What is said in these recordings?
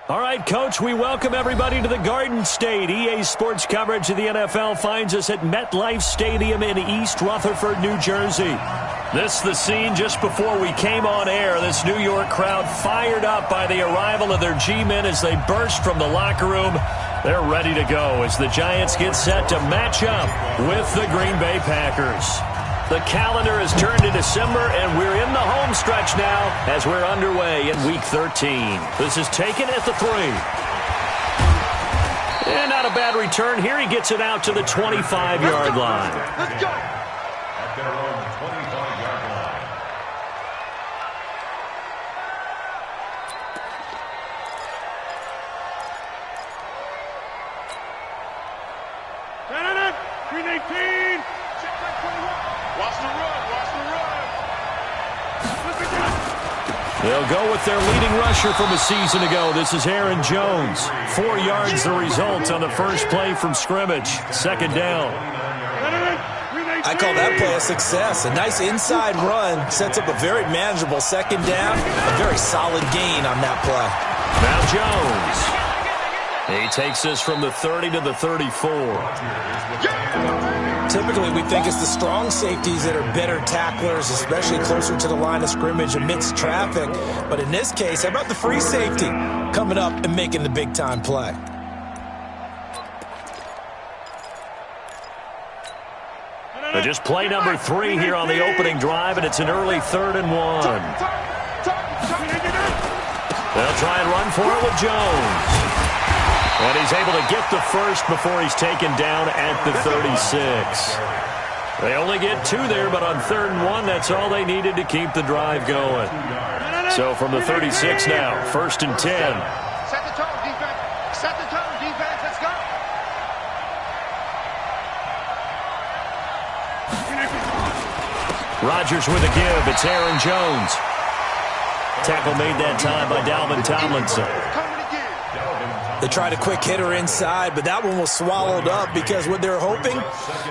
All right, Coach, we welcome everybody to the Garden State. EA Sports coverage of the NFL finds us at MetLife Stadium in East Rutherford, New Jersey. This is the scene just before we came on air. This New York crowd fired up by the arrival of their G-men as they burst from the locker room. They're ready to go as the Giants get set to match up with the Green Bay Packers. The calendar has turned to December, and we're in the home stretch now as we're underway in Week 13. This is taken at the 3. And not a bad return here. He gets it out to the 25-yard line. Let's go. At their own 25-yard line. Green 18. Watch the run. Watch the run. They'll go with their leading rusher from a season ago. This is Aaron Jones. 4 yards the result on the first play from scrimmage. Second down. I call that play a success. A nice inside run sets up a very manageable second down. A very solid gain on that play. Now Jones. He takes this from the 30 to the 34. Typically, we think it's the strong safeties that are better tacklers, especially closer to the line of scrimmage amidst traffic. But in this case, how about the free safety coming up and making the big-time play? Just play number 3 here on the opening drive, and it's an early 3rd and 1. They'll try and run for it with Jones. And he's able to get the first before he's taken down at the 36. They only get 2 there, but on 3rd and 1, that's all they needed to keep the drive going. So from the 36 now, 1st and 10. Set the tone, defense. Set the tone, defense. Let's go. Rodgers with a give. It's Aaron Jones. Tackle made that time by Dalvin Tomlinson. They tried a quick hitter inside, but that one was swallowed up because what they're hoping,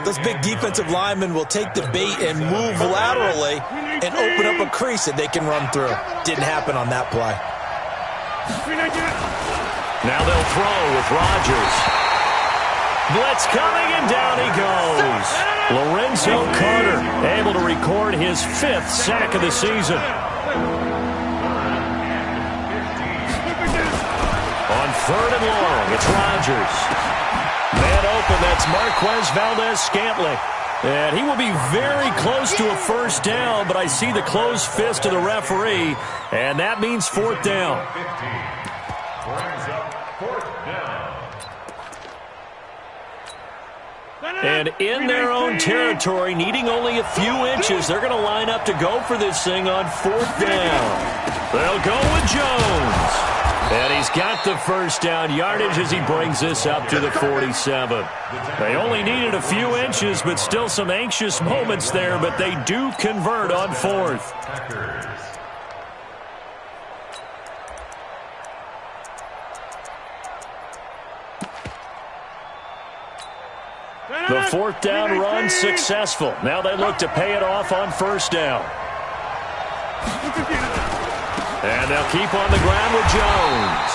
those big defensive linemen will take the bait and move laterally and open up a crease that they can run through. Didn't happen on that play. Now they'll throw with Rodgers. Blitz coming, and down he goes. Lorenzo Carter able to record his 5th sack of the season. On 3rd and long, it's Rodgers. Man open, that's Marquez Valdez-Scantling. And he will be very close to a first down, but I see the closed fist of the referee, and that means 4th down. And in their own territory, needing only a few inches, they're going to line up to go for this thing on 4th down. They'll go with Jones. And he's got the first down yardage as he brings this up to the 47. They only needed a few inches, but still some anxious moments there, but they do convert on 4th. The 4th down run successful. Now they look to pay it off on 1st down. And they'll keep on the ground with Jones.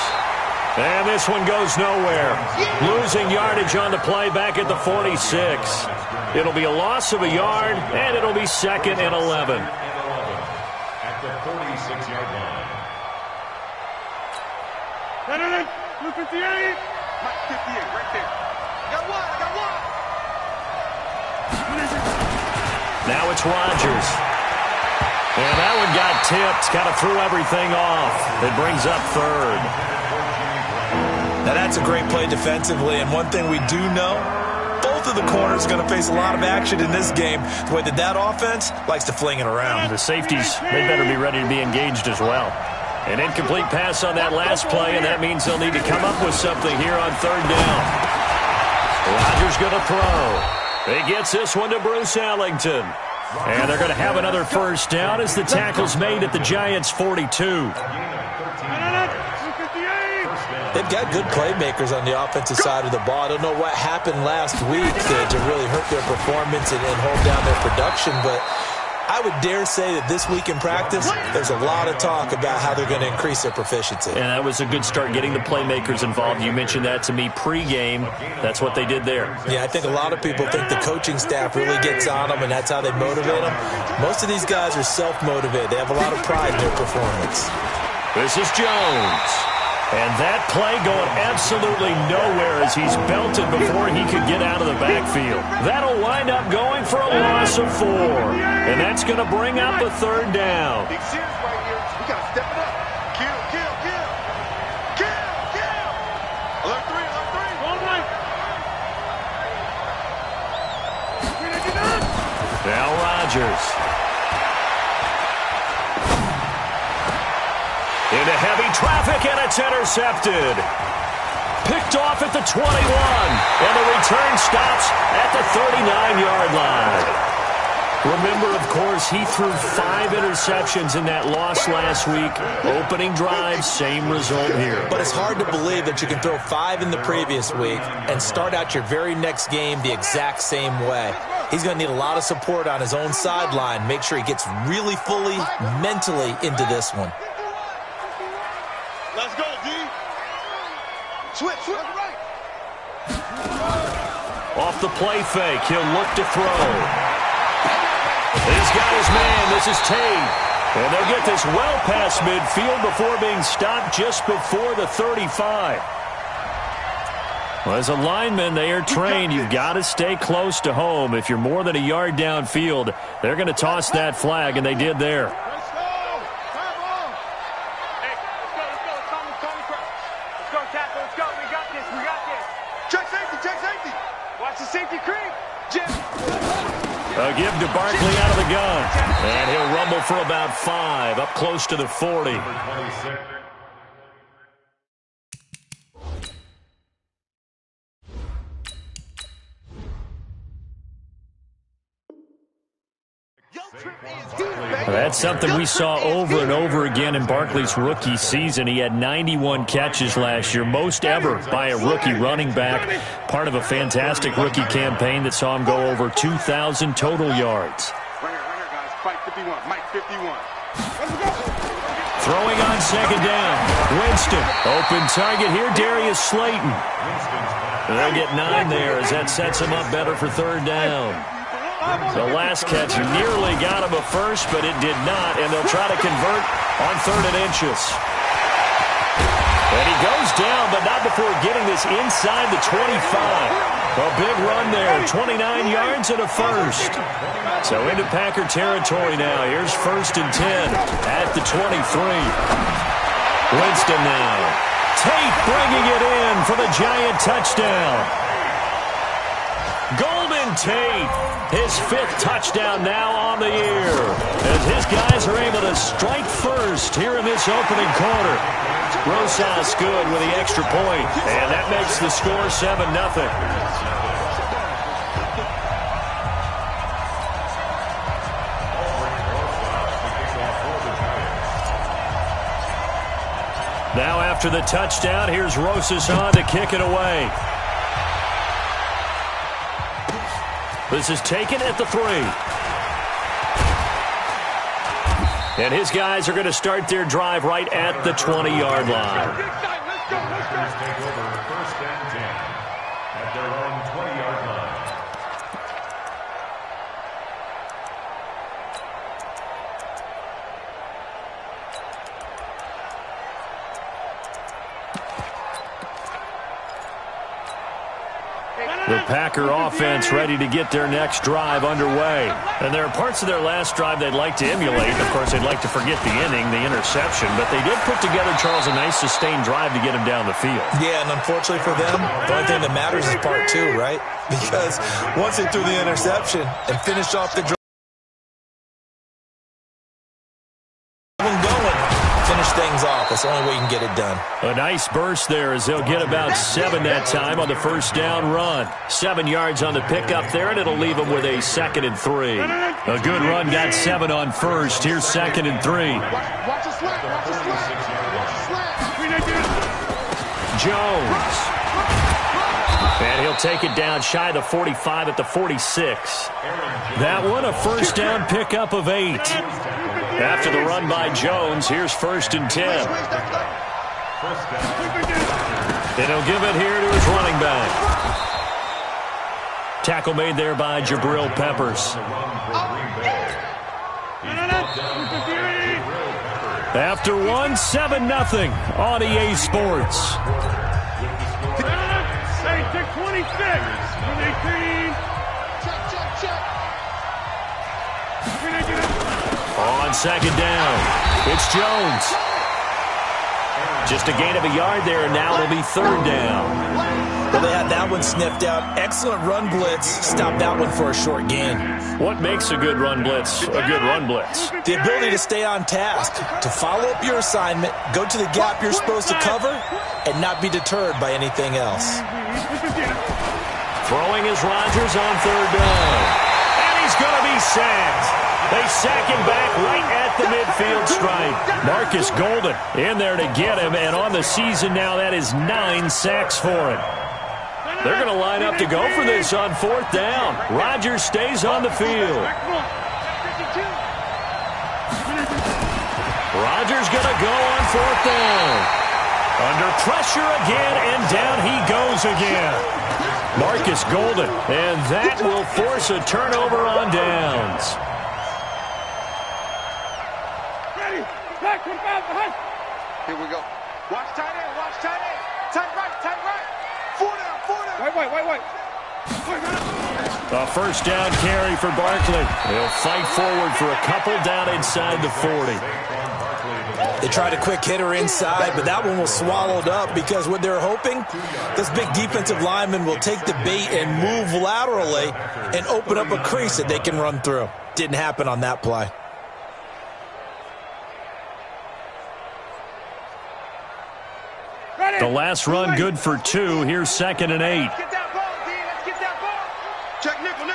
And this one goes nowhere. Losing yardage on the play back at the 46. It'll be a loss of a yard, and it'll be 2nd and 11. At the 46-yard line. 58. 58, right there. Got one, I got one. Now it's Rodgers. And that one got tipped, kind of threw everything off. It brings up 3rd. Now that's a great play defensively, and one thing we do know, both of the corners are going to face a lot of action in this game. The way that offense likes to fling it around. The safeties, they better be ready to be engaged as well. An incomplete pass on that last play, and that means they'll need to come up with something here on 3rd down. Rodgers going to throw. He gets this one to Bruce Ellington. And they're going to have another first down as the tackle's made at the Giants' 42. They've got good playmakers on the offensive side of the ball. I don't know what happened last week to really hurt their performance and hold down their production, but I would dare say that this week in practice, there's a lot of talk about how they're going to increase their proficiency. And that was a good start, getting the playmakers involved. You mentioned that to me pregame. That's what they did there. Yeah, I think a lot of people think the coaching staff really gets on them, and that's how they motivate them. Most of these guys are self-motivated. They have a lot of pride in their performance. This is Jones. And that play going absolutely nowhere as he's belted before he could get out of the backfield. That'll wind up going for a loss of 4. And that's going to bring up a 3rd down. Big series right here. We got to step it up. Kill, kill, kill. Kill, kill. Alert 3, alert 3. All right. Now Rodgers. Into heavy traffic, and it's intercepted. Picked off at the 21, and the return stops at the 39-yard line. Remember, of course, he threw 5 interceptions in that loss last week. Opening drive, same result here. But it's hard to believe that you can throw 5 in the previous week and start out your very next game the exact same way. He's going to need a lot of support on his own sideline. Make sure he gets really fully, mentally into this one. Let's go, D. Switch, right. Off the play fake, he'll look to throw. He's got his man. This is Tate. And they'll get this well past midfield before being stopped just before the 35. Well, as a lineman, they are trained. You've got to stay close to home. If you're more than a yard downfield, they're going to toss that flag, and they did there. A give to Barkley out of the gun. And he'll rumble for about 5, up close to the 40. That's something we saw over and over again in Barkley's rookie season. He had 91 catches last year, most ever by a rookie running back, part of a fantastic rookie campaign that saw him go over 2,000 total yards. Right here, guys. Fight 51. Mike 51. Throwing on 2nd down. Winston, open target here, Darius Slayton. They'll get 9 there as that sets him up better for 3rd down. The last catch nearly got him a first, but it did not, and they'll try to convert on 3rd and inches. And he goes down, but not before getting this inside the 25. A big run there, 29 yards and a first. So into Packer territory now. Here's 1st and 10 at the 23. Winston now. Tate bringing it in for the Giant touchdown. Golden Tate, his 5th touchdown now on the year, as his guys are able to strike first here in this opening quarter. Roshade good with the extra point, and that makes the score 7-0. Now after the touchdown, here's Roshade to kick it away. This is taken at the 3. And his guys are going to start their drive right at the 20-yard line. Take over 1st and 10 at their own 20-yard line. The Packer offense ready to get their next drive underway. And there are parts of their last drive they'd like to emulate. Of course, they'd like to forget the inning, the interception. But they did put together, Charles, a nice sustained drive to get him down the field. Yeah, and unfortunately for them, the only thing that matters is part 2, right? Because once they threw the interception and finished off the drive, finish things off. That's the only way you can get it done. A nice burst there as they'll get about 7 that time on the 1st down run. 7 yards on the pickup there, and it'll leave them with a 2nd and 3. A good run got 7 on 1st. Here's 2nd and 3. Watch the slant. Watch the slant. Watch the slant. Jones. And he'll take it down shy of the 45 at the 46. That one a first down pickup of 8. After the run by Jones, here's 1st and 10. And he'll give it here to his running back. Tackle made there by Jabril Peppers. After 1, 7-0 on EA Sports. Hey, check 26. 18. On 2nd down, it's Jones. Just a gain of a yard there, and now it'll be 3rd down. Well, they had that one sniffed out. Excellent run blitz. Stopped that one for a short gain. What makes a good run blitz a good run blitz? The ability to stay on task, to follow up your assignment, go to the gap you're supposed to cover, and not be deterred by anything else. Throwing is Rodgers on 3rd down. And he's going to be sacked. They sack him back right at the midfield stripe. Marcus Golden in there to get him, and on the season now, that is 9 sacks for him. They're going to line up to go for this on 4th down. Rodgers stays on the field. Rodgers going to go on 4th down. Under pressure again, and down he goes again. Marcus Golden, and that will force a turnover on downs. Here we go. Watch tight end, watch tight end. Tight right, tight right. 4 down, 4 down. Wait. A first down carry for Barkley. He'll fight forward for a couple down inside the 40. They tried a quick hitter inside, but that one was swallowed up because what they're hoping, this big defensive lineman will take the bait and move laterally and open up a crease that they can run through. Didn't happen on that play. The last run good for 2. Here's 2nd and 8. Let's get that ball, D. Let's get that ball. Check nickel.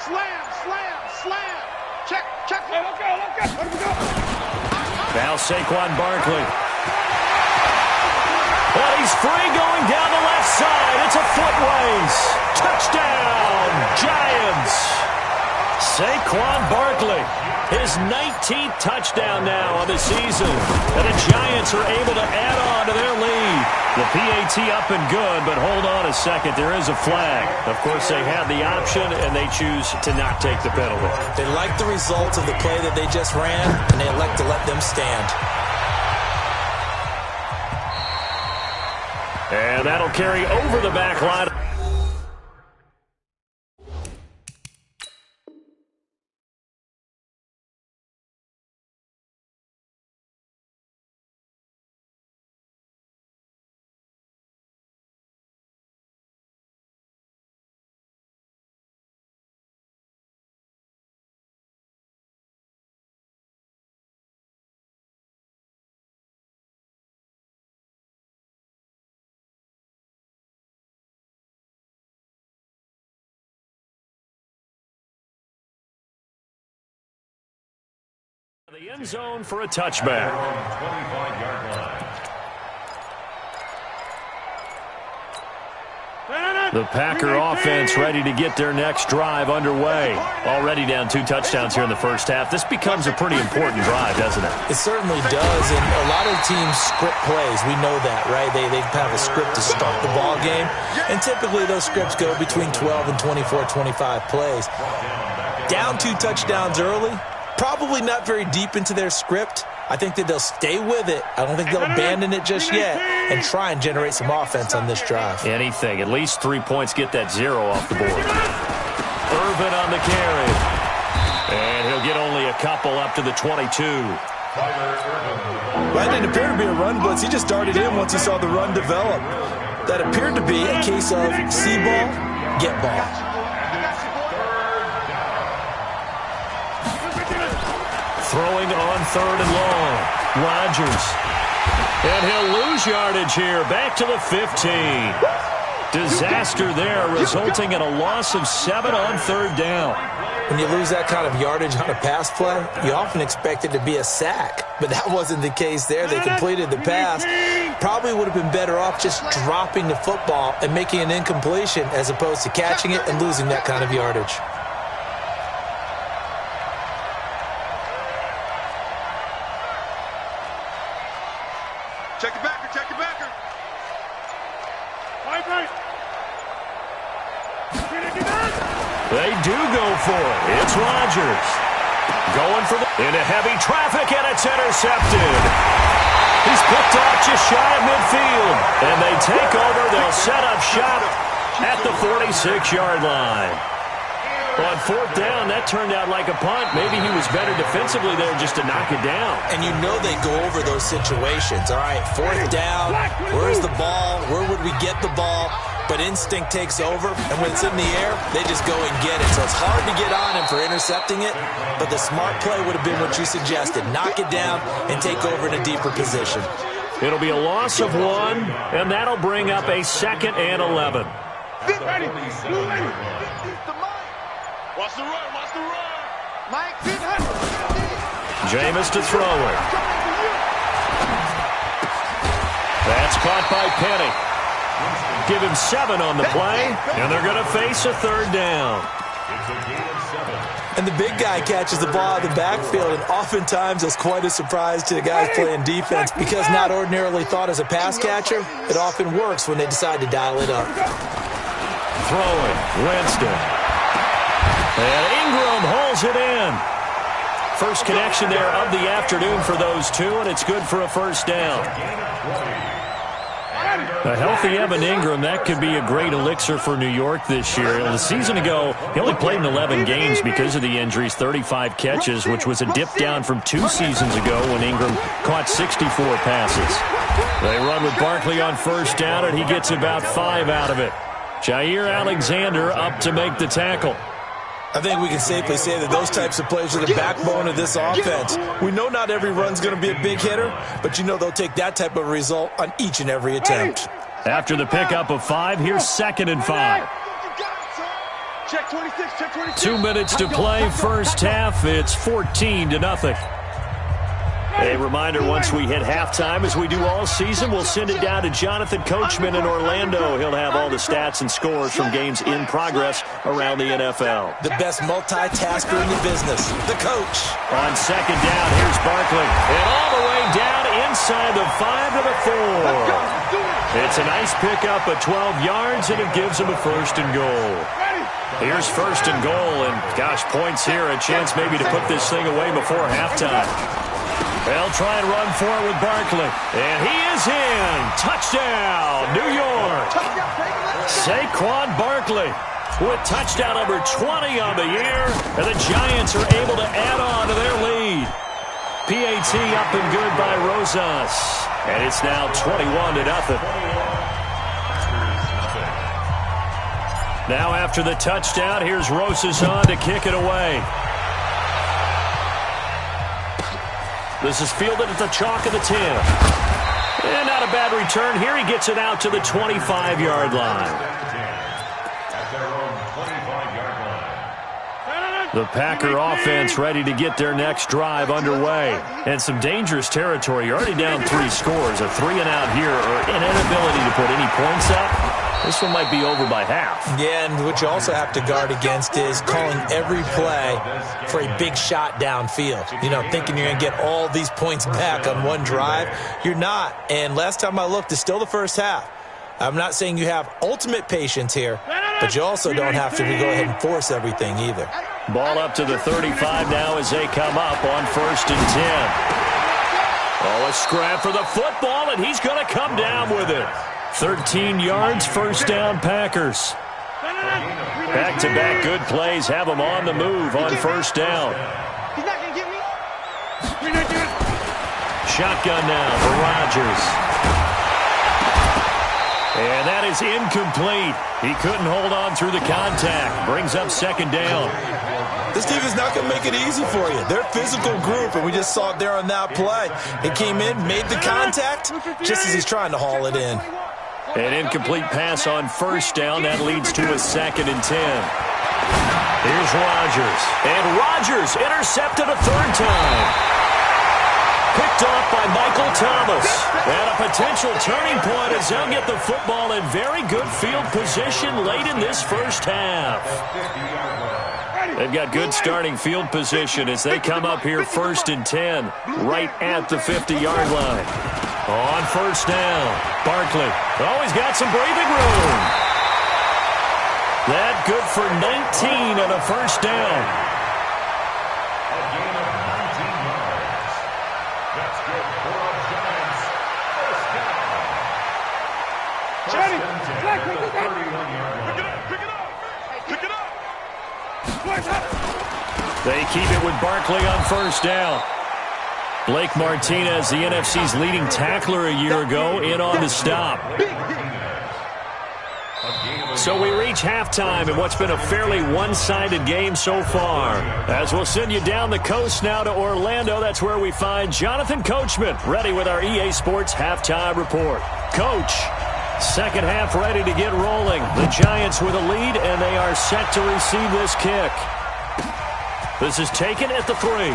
Slam. Check. Let's go. Now Saquon Barkley. Well, he's free going down the left side. It's a foot race. Touchdown, Giants. Saquon Barkley, his 19th touchdown now of the season. And the Giants are able to add on to their lead. The PAT up and good, but hold on a second. There is a flag. Of course, they had the option, and they choose to not take the penalty. They like the results of the play that they just ran, and they elect to let them stand. And that'll carry over the back line. The end zone for a touchback. 25-yard line. The Packer offense ready to get their next drive underway. Already down 2 touchdowns here in the first half. This becomes a pretty important drive, doesn't it? It certainly does, and a lot of teams script plays. We know that, right? They have a script to start the ball game, and typically those scripts go between 12 and 24, 25 plays. Down 2 touchdowns early, probably not very deep into their script. I think that they'll stay with it. I don't think they'll abandon it just yet and try and generate some offense on this drive. Anything. At least 3 points, get that 0 off the board. Irvin on the carry. And he'll get only a couple up to the 22. That didn't appear to be a run blitz. He just darted in once he saw the run develop. That appeared to be a case of see ball, get ball. Throwing on 3rd and long. Rodgers. And he'll lose yardage here. Back to the 15. Disaster there, resulting in a loss of 7 on 3rd down. When you lose that kind of yardage on a pass play, you often expect it to be a sack. But that wasn't the case there. They completed the pass. probably would have been better off just dropping the football and making an incompletion as opposed to catching it and losing that kind of yardage. Check your backer, check your backer. Right. They do go for it. It's Rodgers. Going for into heavy traffic, and it's intercepted. He's picked off just shy of midfield. And they take over. They'll set up shop at the 46-yard line. On fourth down, that turned out like a punt. Maybe he was better defensively there just to knock it down. And you know they go over those situations. All right, fourth down, where's the ball? Where would we get the ball? But instinct takes over, and when it's in the air, they just go and get it. So it's hard to get on him for intercepting it, but the smart play would have been what you suggested. Knock it down and take over in a deeper position. It'll be a loss of 1, and that'll bring up a 2nd and 11. Ready. Watch the run. Mike, Jameis to throw it. That's caught by Penny. Give him 7 on the play, and they're going to face a 3rd down. And the big guy catches the ball in the backfield, and oftentimes that's quite a surprise to the guys playing defense because not ordinarily thought as a pass catcher, it often works when they decide to dial it up. Throwing, Winston. And Ingram holds it in. First connection there of the afternoon for those two, and it's good for a 1st down. A healthy Evan Ingram, that could be a great elixir for New York this year. A season ago, he only played in 11 games because of the injuries, 35 catches, which was a dip down from 2 seasons ago when Ingram caught 64 passes. They run with Barkley on 1st down, and he gets about 5 out of it. Jair Alexander up to make the tackle. I think we can safely say that those types of plays are the backbone of this offense. We know not every run's going to be a big hitter, but you know they'll take that type of result on each and every attempt. After the pickup of 5, here's 2nd and 5. Check 26, check 26. 2 minutes to play, first half. It's 14-0. A reminder, once we hit halftime, as we do all season, we'll send it down to Jonathan Coachman in Orlando. He'll have all the stats and scores from games in progress around the NFL. The best multitasker in the business, the coach. On 2nd down, here's Barkley. And all the way down inside the 5 to the 4. It's a nice pickup of 12 yards, and it gives him a 1st and goal. Here's 1st and goal, and gosh, points here, a chance maybe to put this thing away before halftime. They'll try and run for it with Barkley. And he is in. Touchdown, New York. Saquon Barkley with touchdown number 20 on the year. And the Giants are able to add on to their lead. PAT up and good by Rosas. And it's now 21-0. Now after the touchdown, here's Rosas on to kick it away. This is fielded at the chalk of the 10. And not a bad return here. He gets it out to the 25-yard line. The Packer offense ready to get their next drive underway. And some dangerous territory. You're already down 3 scores. A 3-and-out here or an inability to put any points up. This one might be over by half. Yeah, and what you also have to guard against is calling every play for a big shot downfield. You know, thinking you're going to get all these points back on one drive. You're not. And last time I looked, it's still the first half. I'm not saying you have ultimate patience here, but you also don't have to go ahead and force everything either. Ball up to the 35 now as they come up on 1st and 10. Oh, a scrap for the football, and he's going to come down with it. 13 yards, 1st down Packers. Back-to-back good plays have them on the move on 1st down. He's not going to get me. Shotgun now for Rodgers. And that is incomplete. He couldn't hold on through the contact. Brings up 2nd down. This team is not going to make it easy for you. They're a physical group, and we just saw it there on that play. He came in, made the contact, just as he's trying to haul it in. An incomplete pass on 1st down. That leads to a 2nd and 10. Here's Rodgers. And Rodgers intercepted a 3rd time. Picked Picked off by Michael Thomas. And a potential turning point as they'll get the football in very good field position late in this first half. They've got good starting field position as they come up here 1st and 10, right at the 50-yard line. On first down, Barkley. Oh, he's got some breathing room. That good for 19 and a first down. A gain of 19 yards. That's good for the Giants. First down. Johnny, First and 10 Jack, at the pick it up. 31-yard line. Pick it up. Pick it up. They keep it with Barkley on first down. Blake Martinez, the NFC's leading tackler a year ago, in on the stop. So we reach halftime in what's been a fairly one-sided game so far. As we'll send you down the coast now to Orlando, that's where we find Jonathan Coachman, ready with our EA Sports halftime report. Coach, second half ready to get rolling. The Giants with a lead, and they are set to receive this kick. This is taken at the 3.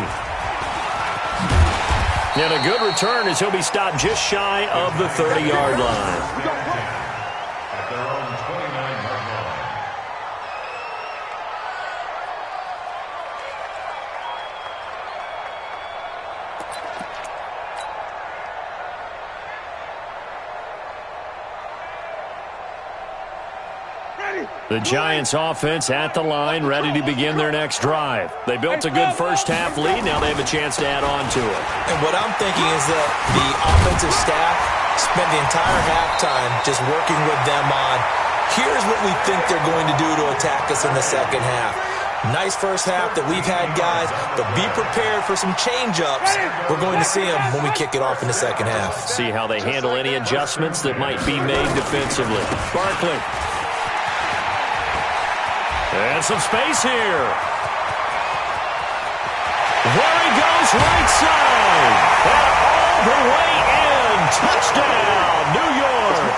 And a good return as he'll be stopped just shy of the 30-yard line. At their own 29-yard line. The Giants offense at the line, ready to begin their next drive. They built a good first half lead. Now they have a chance to add on to it. And what I'm thinking is that the offensive staff spent the entire halftime just working with them on, here's what we think they're going to do to attack us in the second half. Nice first half that we've had, guys, but be prepared for some change-ups. We're going to see them when we kick it off in the second half. See how they handle any adjustments that might be made defensively. Barkley. And some space here. There he goes, right side. And all the way in. Touchdown, New York.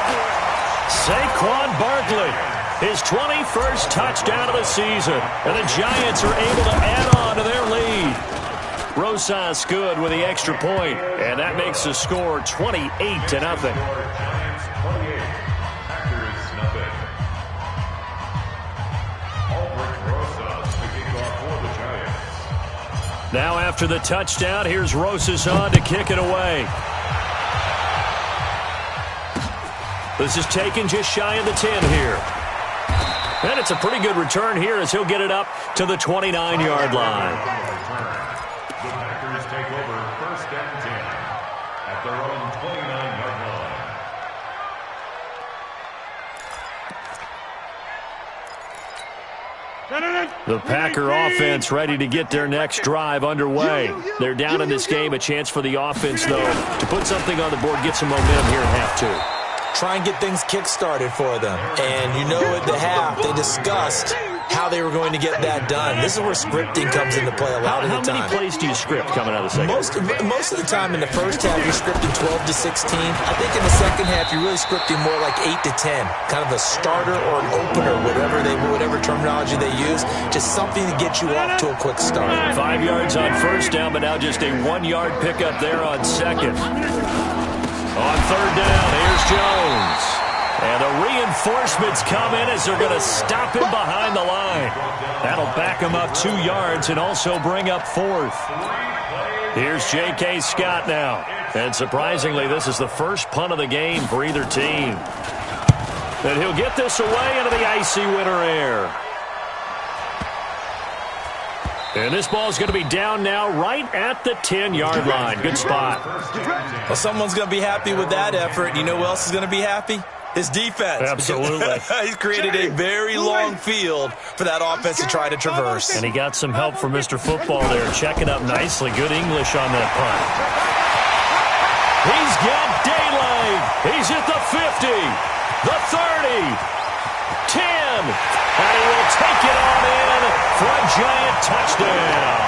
Saquon Barkley, his 21st touchdown of the season. And the Giants are able to add on to their lead. Roshade good with the extra point, and that makes the score 28-0. Giants 28, Packers nothing. Now after the touchdown, here's Roshade to kick it away. This is taken just shy of the 10 here. And it's a pretty good return here as he'll get it up to the 29-yard line. The Packers take over 1st and 10 at their own 29-yard line. The Packer offense ready to get their next drive underway. They're down in this game. A chance for the offense, though, to put something on the board, get some momentum here in half 2. Try and get things kick-started for them. And you know at the half, they discussed how they were going to get that done. This is where scripting comes into play a lot of the time. How many plays do you script coming out of the second? Most of the time in the first half, you're scripting 12 to 16. I think in the second half, you're really scripting more like 8 to 10. Kind of a starter or an opener, whatever terminology they use. Just something to get you off to a quick start. 5 yards on first down, but now just a 1-yard pickup there on second. On third down, here's Jones. And the reinforcements come in as they're going to stop him behind the line. That'll back him up 2 yards and also bring up 4th. Here's J.K. Scott now. And surprisingly, this is the first punt of the game for either team. And he'll get this away into the icy winter air. And this ball is going to be down now right at the 10-yard line. Good spot. Well, someone's going to be happy with that effort. You know who else is going to be happy? His defense. Absolutely. He's created a very long field for that offense to try to traverse. And he got some help from Mr. Football there, checking up nicely. Good English on that punt. He's got daylight. He's at the 50, the 30, 10, and he will take it on in for a giant touchdown.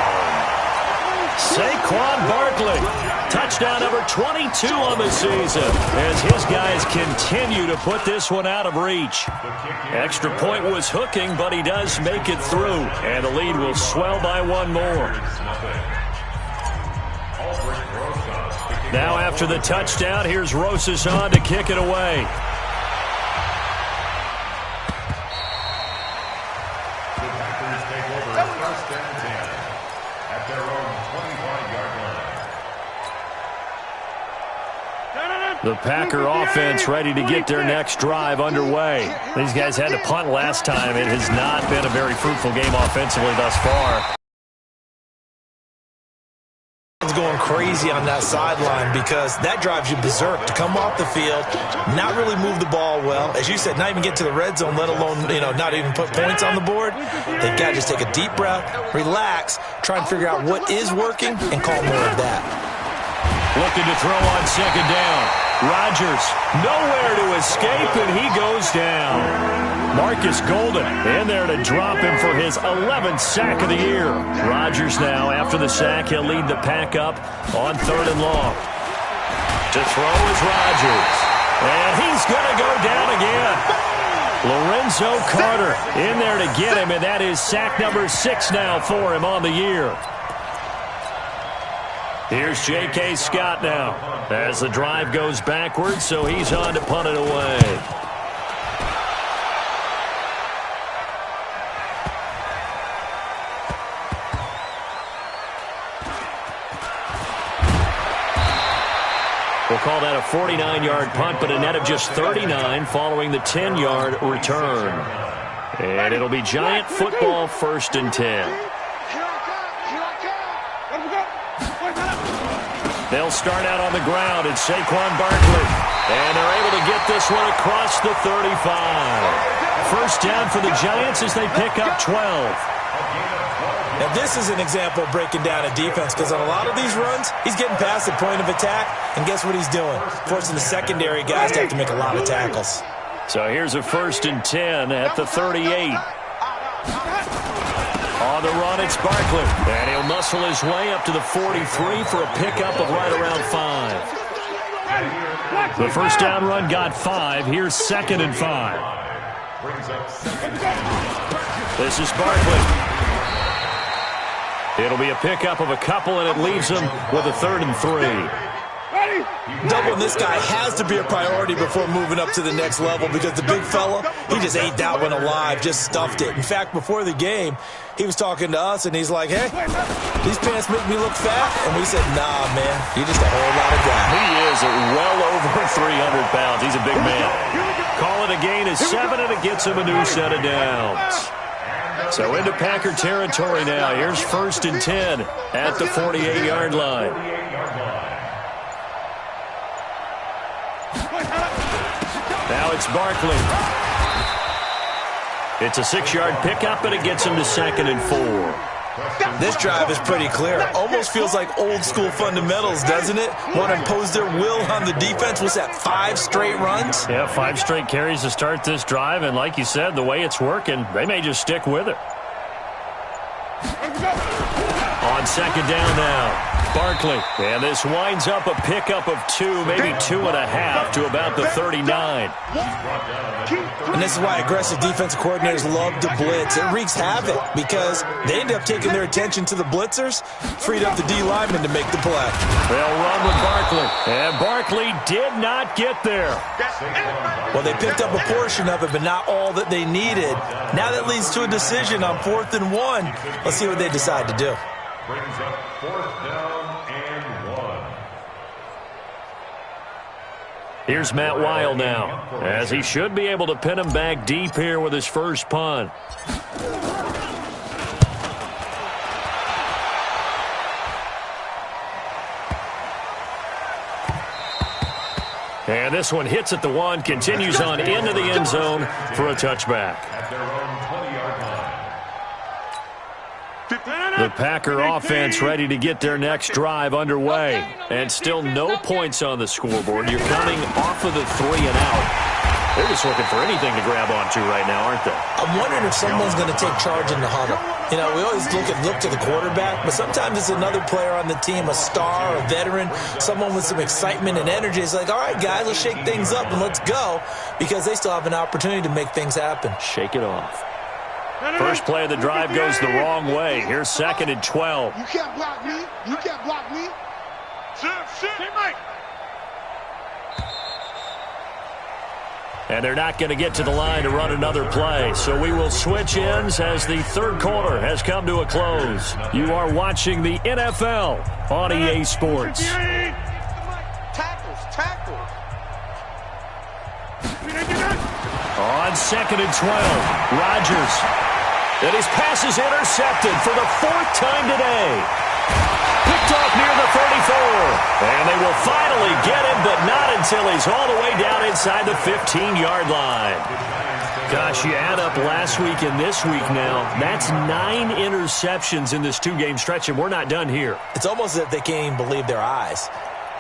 Saquon Barkley, touchdown number 22 on the season, as his guys continue to put this one out of reach. Extra point was hooking, but he does make it through, and the lead will swell by 1 more. Now after the touchdown, here's Roshade to kick it away. The Packers take over first and 10 at their own 25-yard line. The Packer offense ready to get their next drive underway. These guys had to punt last time. It has not been a very fruitful game offensively thus far. Going crazy on that sideline because that drives you berserk to come off the field, not really move the ball well. As you said, not even get to the red zone, let alone, not even put points on the board. They've got to just take a deep breath, relax, try and figure out what is working, and call more of that. Looking to throw on second down. Rodgers nowhere to escape, and he goes down. Marcus Golden in there to drop him for his 11th sack of the year. Rodgers now, after the sack, he'll lead the pack up on 3rd and long. To throw is Rodgers. And he's going to go down again. Lorenzo Carter in there to get him, and that is sack number 6 now for him on the year. Here's J.K. Scott now as the drive goes backwards, so he's on to punt it away. We'll call that a 49-yard punt, but a net of just 39 following the 10-yard return. And it'll be Giant football 1st and 10. They'll start out on the ground. It's Saquon Barkley. And they're able to get this one across the 35. First down for the Giants as they pick up 12. Now, this is an example of breaking down a defense because on a lot of these runs, he's getting past the point of attack, and guess what he's doing? Forcing the secondary guys to have to make a lot of tackles. So here's a 1st and 10 at the 38. On the run, it's Barkley, and he'll muscle his way up to the 43 for a pickup of right around 5. The first down run got 5. Here's 2nd and 5. This is Barkley. It'll be a pickup of a couple, and it leaves them with a 3rd and 3. Doubling this guy has to be a priority before moving up to the next level because the big fella, he just ate that one alive, just stuffed it. In fact, before the game, he was talking to us, and he's like, hey, these pants make me look fat? And we said, nah, man, you're just a whole lot of guy. He is at well over 300 pounds. He's a big man. Call it a gain of 7, and it gets him a new set of downs. So into Packer territory now. Here's 1st and 10 at the 48-yard line. Now it's Barkley. It's a 6-yard pickup, and it gets him to 2nd and 4. This drive is pretty clear. Almost feels like old-school fundamentals, doesn't it? Want to impose their will on the defense. Was that 5 straight runs? Yeah, 5 straight carries to start this drive, and like you said, the way it's working, they may just stick with it. On 2nd down now, Barkley. And this winds up a pickup of 2, maybe 2.5 to about the 39. And this is why aggressive defensive coordinators love to blitz. It wreaks havoc because they end up taking their attention to the blitzers, freed up the D lineman to make the play. They'll run with Barkley. And Barkley did not get there. Well, they picked up a portion of it, but not all that they needed. Now that leads to a decision on 4th and 1. Let's see what they decide to do. Brings up 4th down and 1. Here's Matt Weil now, as he should be able to pin him back deep here with his first punt. And this one hits at the 1, continues on into the end zone for a touchback. At their own 20-yard line. The Packer offense ready to get their next drive underway. And still no points on the scoreboard. You're coming off of the 3 and out. They're just looking for anything to grab onto right now, aren't they? I'm wondering if someone's going to take charge in the huddle. You know, we always look to the quarterback, but sometimes it's another player on the team, a star, a veteran, someone with some excitement and energy. It's like, all right, guys, let's shake things up and let's go, because they still have an opportunity to make things happen. Shake it off. First play of the drive goes the wrong way. Here's 2nd and 12. You can't block me. You can't block me. And they're not going to get to the line to run another play. So we will switch ends as the third quarter has come to a close. You are watching the NFL on EA Sports. Tackles. On 2nd and 12, Rodgers. And his pass is intercepted for the 4th time today. Picked off near the 34. And they will finally get him, but not until he's all the way down inside the 15-yard line. Gosh, you add up last week and this week now, that's 9 interceptions in this 2-game stretch, and we're not done here. It's almost as if they can't even believe their eyes.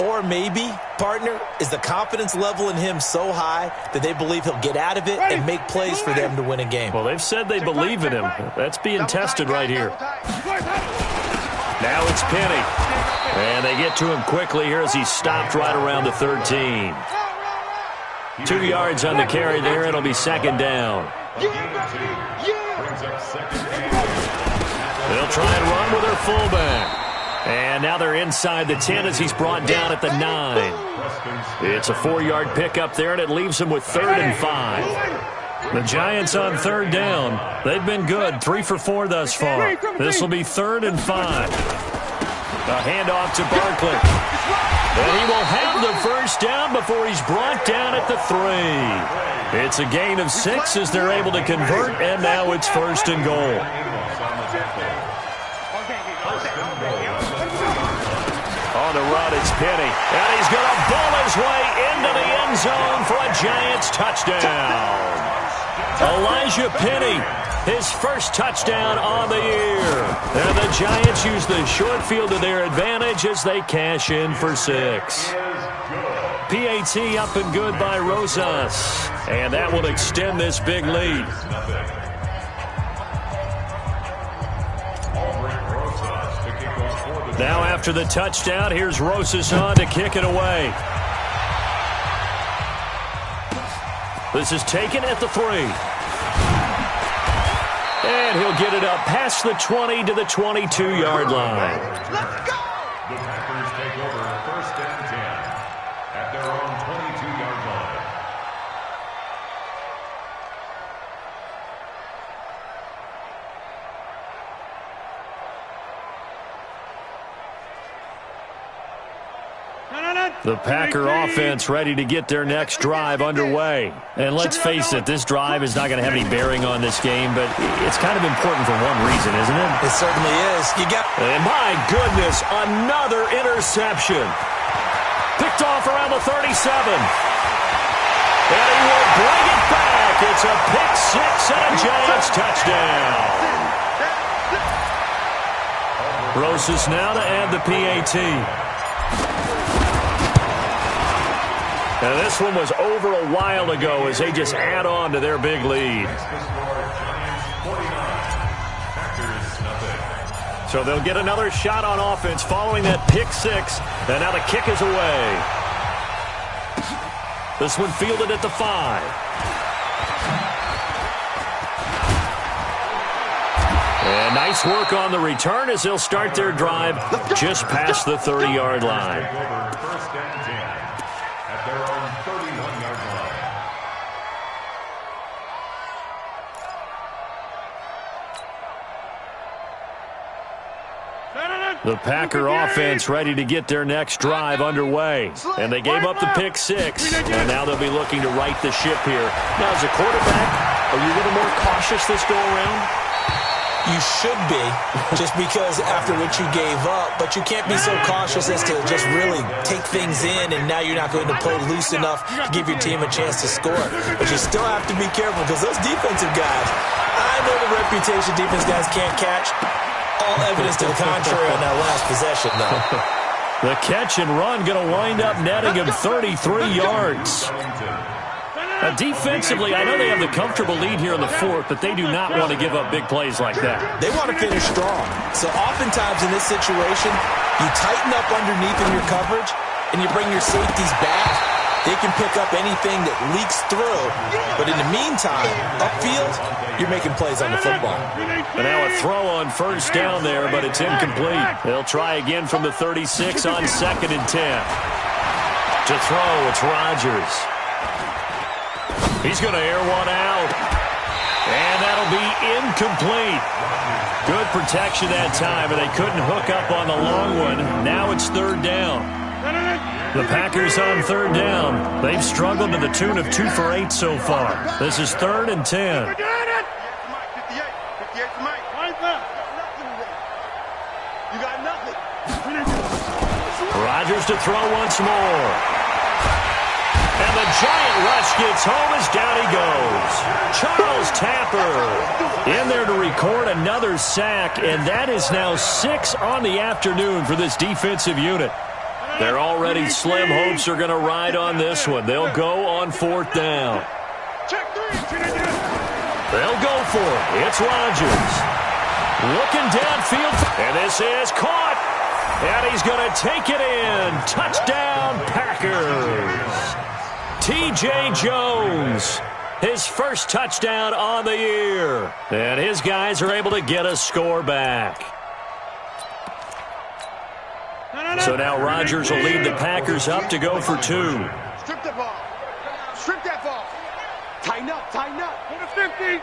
Or maybe, partner, is the confidence level in him so high that they believe he'll get out of it and make plays for them to win a game. Well, they've said they believe in him. That's being tested right here. Now it's Penny. And they get to him quickly here as he's stopped right around the 13. 2 yards on the carry there. It'll be 2nd down. They'll try and run with their fullback. And now they're inside the 10 as he's brought down at the 9. It's a 4-yard pickup there, and it leaves him with 3rd and 5. The Giants on 3rd down. They've been good, 3 for 4 thus far. This will be 3rd and 5. A handoff to Barkley. And he will have the 1st down before he's brought down at the 3. It's a gain of 6 as they're able to convert, and now it's 1st and goal. On the run, it's Penny. And he's going to bull his way into the end zone for a Giants touchdown. Elijah Penny, his first touchdown on the year. And the Giants use the short field to their advantage as they cash in for 6. PAT up and good by Rosas. And that will extend this big lead. Now after the touchdown, here's Rosas on to kick it away. This is taken at the 3. And he'll get it up past the 20 to the 22-yard line. Let's go! The Packers take over 1st and 10 at their own 22-yard line. The Packer offense ready to get their next drive underway. And let's face it, this drive is not going to have any bearing on this game, but it's kind of important for one reason, isn't it? It certainly is. And my goodness, another interception. Picked off around the 37. And he will bring it back. It's a pick 6 and a Giants touchdown. Rosas now to add the PAT. And this one was over a while ago as they just add on to their big lead. So they'll get another shot on offense following that pick 6. And now the kick is away. This one fielded at the 5. And nice work on the return as they'll start their drive just past the 30-yard line. First and 10 at their own 31-yard line. The Packer offense ready to get their next drive underway. And they gave up the pick 6. And now they'll be looking to right the ship here. Now, as a quarterback, are you a little more cautious this go around? You should be, just because after what you gave up, but you can't be so cautious as to just really take things in, and now you're not going to play loose enough to give your team a chance to score. But you still have to be careful because those defensive guys, I know the reputation defense guys can't catch. All evidence to the contrary on that last possession, though. The catch and run going to wind up netting him 33 yards. Defensively, I know they have the comfortable lead here in the 4th, but they do not want to give up big plays like that. They want to finish strong. So oftentimes in this situation, you tighten up underneath in your coverage, and you bring your safeties back, They can pick up anything that leaks through, but in the meantime, upfield, you're making plays on the football. And now a throw on first down there, but it's incomplete. They'll try again from the 36 on 2nd and 10. To throw, it's Rodgers. He's going to air one out. And that'll be incomplete. Good protection that time, and they couldn't hook up on the long one. Now it's 3rd down. The Packers on 3rd down. They've struggled to the tune of 2 for 8 so far. This is 3rd and 10. Rodgers to throw once more. And the giant rush gets home as down he goes. Charles Tapper in there to record another sack, and that is now 6 on the afternoon for this defensive unit. They're already slim. Hopes are going to ride on this one. They'll go on 4th down. They'll go for it. It's Rodgers. Looking downfield. And this is caught. And he's going to take it in. Touchdown, Packers. T.J. Jones, his first touchdown on the year. And his guys are able to get a score back. So now Rodgers will lead the Packers up to go for 2. Strip the ball. Strip that ball. Tighten up, tighten up. Hit a 50.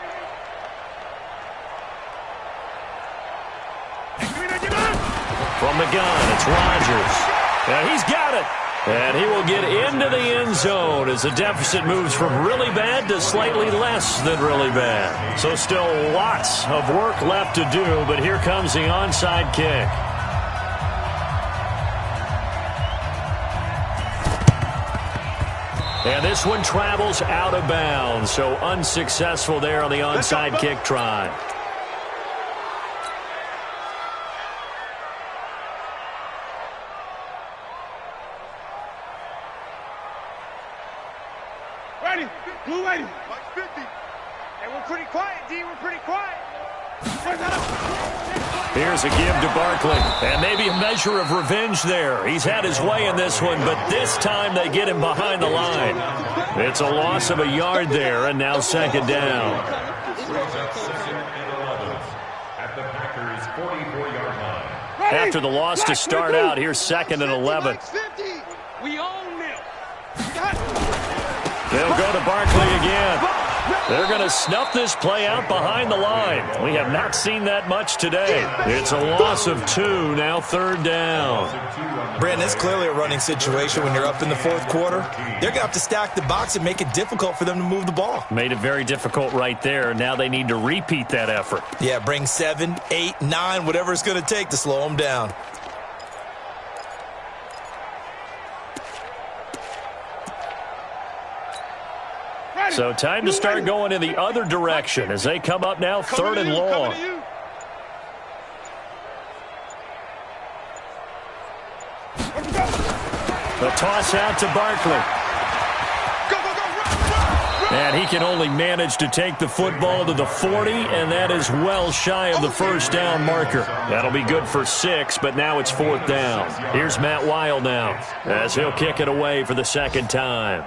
From the gun, it's Rodgers. And he's got it. And he will get into the end zone as the deficit moves from really bad to slightly less than really bad. So still lots of work left to do, but here comes the onside kick. And this one travels out of bounds, so unsuccessful there on the onside kick try. Ready. Blue ready. Mike 50. Hey, we're pretty quiet, D. We're pretty quiet. Here's a give to Barkley, and maybe a measure of revenge there. He's had his way in this one, but this time they get him behind the line. It's a loss of a yard there, and now 2nd down. At the Packers' 44-yard line. After the loss to start out, here's 2nd and 11. We own them. They'll go to Barkley again. They're going to snuff this play out behind the line. We have not seen that much today. It's a loss of 2, now 3rd down. Brandon, it's clearly a running situation when you're up in the 4th quarter. They're going to have to stack the box and make it difficult for them to move the ball. Made it very difficult right there. Now they need to repeat that effort. Yeah, bring 7, 8, 9, whatever it's going to take to slow them down. So time to start going in the other direction as they come up now 3rd and long. The toss out to Barkley. And he can only manage to take the football to the 40, and that is well shy of the first down marker. That'll be good for 6, but now it's 4th down. Here's Matt Weil now as he'll kick it away for the 2nd time.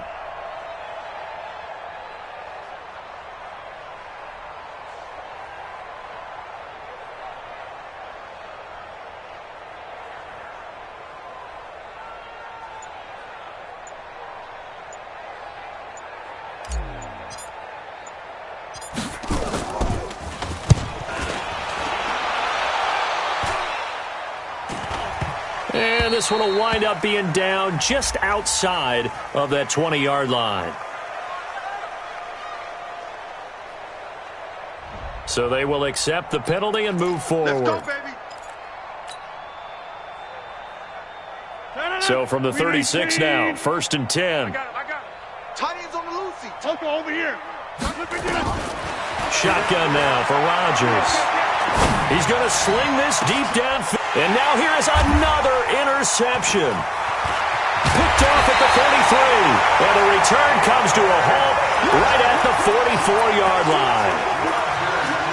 And this one will wind up being down just outside of that 20-yard line. So they will accept the penalty and move forward. Let's go, baby. So from the 36 now, 1st and 10. I got it. Tight ends on the Lucy. Uncle over here. Shotgun now for Rodgers. He's going to sling this deep downfield. And now here is another interception. Picked off at the 43. And the return comes to a halt right at the 44-yard line.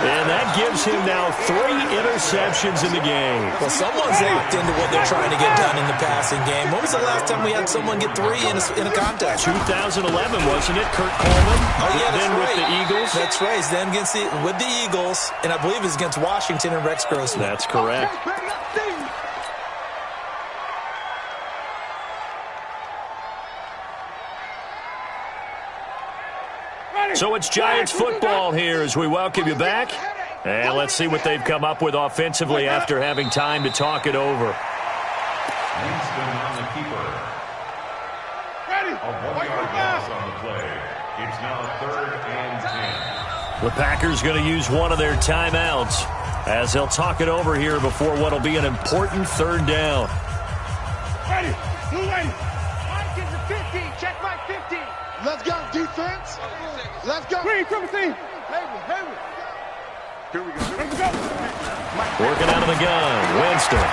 And that gives him now 3 interceptions in the game. Well, someone's locked into what they're trying to get done in the passing game. When was the last time we had someone get 3 in a contest? 2011, wasn't it? Kurt Coleman. Oh, yeah, that's then right. with the Eagles. That's right. Then with the Eagles, and I believe it's against Washington and Rex Grossman. That's correct. So it's Giants football here as we welcome you back. And let's see what they've come up with offensively after having time to talk it over. Winston on the keeper. Ready. A 1-yard loss on the play. It's now 3rd and 10. The Packers going to use one of their timeouts as they'll talk it over here before what will be an important 3rd down. Ready. Blue ready. Mike is the 50. Check my 50. Let's go, defense. Let's go. Green, come see. Hayward. Here we go. Let's go. Working out of the gun. Winston.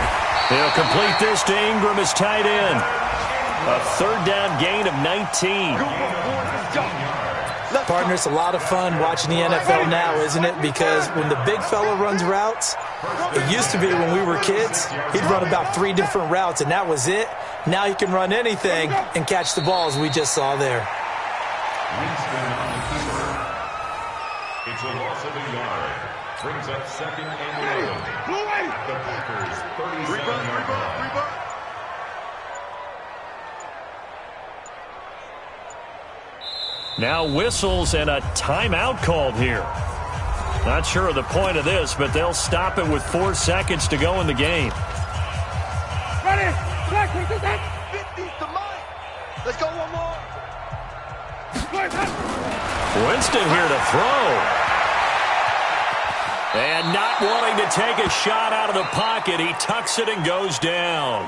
He'll complete this to Ingram as tight end. A 3rd down gain of 19. Partner, it's a lot of fun watching the NFL now, isn't it? Because when the big fella runs routes, it used to be when we were kids, he'd run about 3 different routes, and that was it. Now he can run anything and catch the balls we just saw there. Winston on the keeper. It's a loss of a yard. Brings up 2nd and 11. Blue ready. The Packers 37-yard line. Now whistles and a timeout called here. Not sure of the point of this, but they'll stop it with 4 seconds to go in the game. Ready. Black, we do that. 50's the Mike. Let's go one more. Winston here to throw. And not wanting to take a shot out of the pocket, he tucks it and goes down.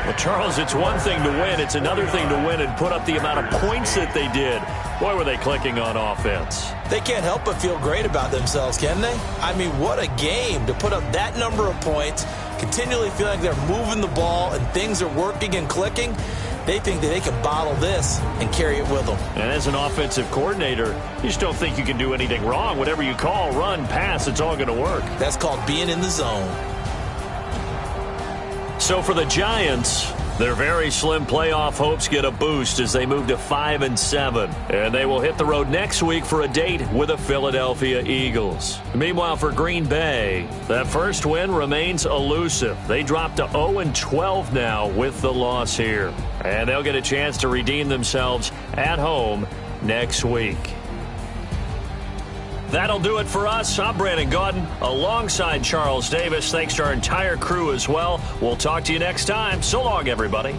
Well, Charles, it's one thing to win. It's another thing to win and put up the amount of points that they did. Boy, were they clicking on offense. They can't help but feel great about themselves, can they? I mean, what a game to put up that number of points, continually feeling like they're moving the ball and things are working and clicking. They think that they can bottle this and carry it with them. And as an offensive coordinator, you just don't think you can do anything wrong. Whatever you call, run, pass, it's all going to work. That's called being in the zone. So for the Giants, their very slim playoff hopes get a boost as they move to 5-7. And they will hit the road next week for a date with the Philadelphia Eagles. Meanwhile, for Green Bay, that first win remains elusive. They drop to 0-12 now with the loss here. And they'll get a chance to redeem themselves at home next week. That'll do it for us. I'm Brandon Gaudin alongside Charles Davis. Thanks to our entire crew as well. We'll talk to you next time. So long, everybody.